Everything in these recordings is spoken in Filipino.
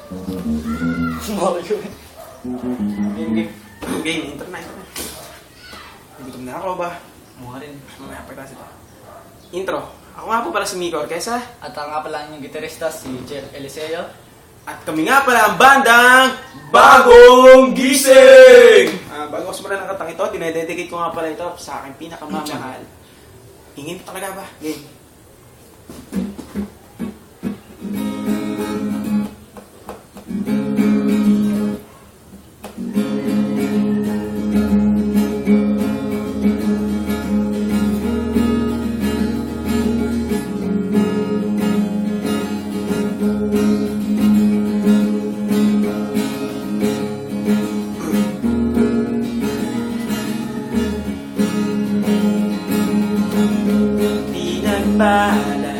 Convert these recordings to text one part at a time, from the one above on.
Sorry ko eh. Game, internet. Gutom na ako ba? Mukha rin. Mamaya pagkasi ito. Intro. Ako nga po pala si Miko Orquesa. At ang nga pala yung gitarista, si Jeff Eliseo. At kami nga pala ang bandang Bagong Gising! Bago ako sumula ng katang ito, dinededicate ko nga pala ito sa aking pinakamamahal. Hingin talaga ba? Game. Pinagpala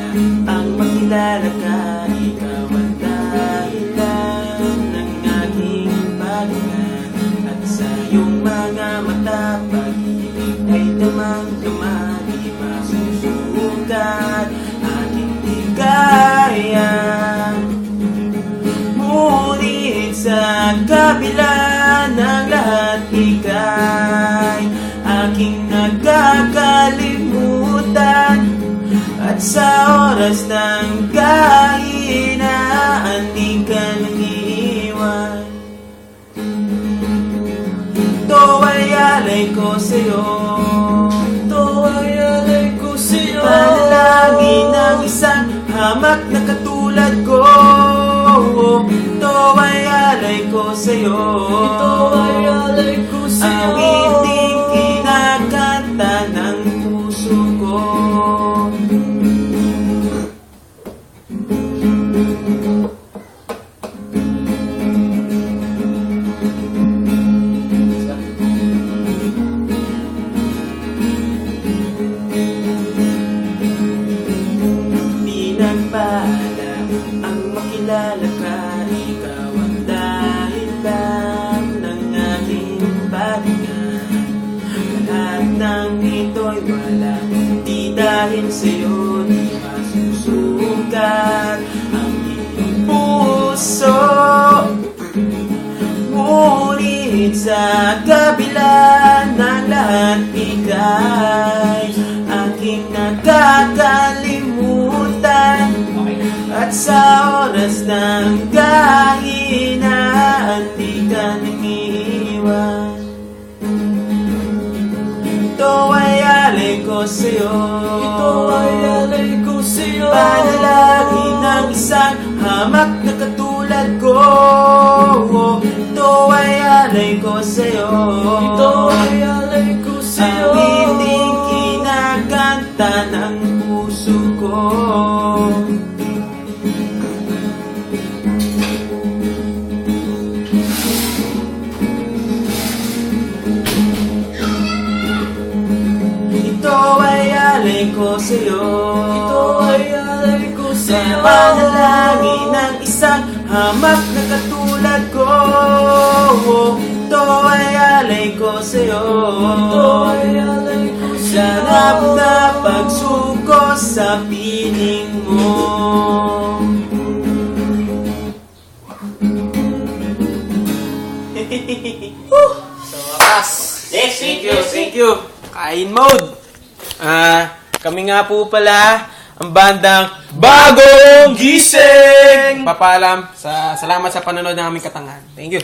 ang makilala ka, ikaw ang dahilan ng aking paghingan. At sa iyong mga mata, pag-ibig ay damang-dama, di masusukat aking ligaya. Ngunit sa kabila ng lahat, ika'y aking nagkakalimutan. At sa oras ng kahinaan, di ka nag-iiwan. Ito ay alay ko sa'yo, ito ay alay ko sa'yo. Panalangin ng isang hamak na katulad ko. Ito ay alay ko sa'yo, Ito ay alay ko sa'yo. awiting kinakanta ng puso ko. Pinagpala ang makilala ka, ikaw ang dahilan ng aking paghingan. Lahat ng ito'y wala, di dahil sa'yo, di masusukat ang iyong puso. Ngunit sa kabila ng lahat, ika'y aking nakakalimutan. At sa oras ng kahinaan, di ka nangiiwan. Ito ay alay ko sa'yo, Ito ay alay ko sa'yo. panalangin ng isang hamak na katulad ko. Ito ay alay ko sa'yo, Ito ay alay ko sa'yo. awiting kinakanta ng puso ko. Ito ay alay ko sa'yo, Ito ay alay ko sa'yo. panalangin ng isang hamak na katulad ko. Ito ay alay ko sa'yo, Ito ay alay ko sa'yo. sarap na pagsuko sa piling mo. Sa wakas. Yes, thank you. Kain mode. Kami nga po pala ang bandang Bagong Gising. Papaalam, salamat sa panonood ng aming katangahan. Thank you.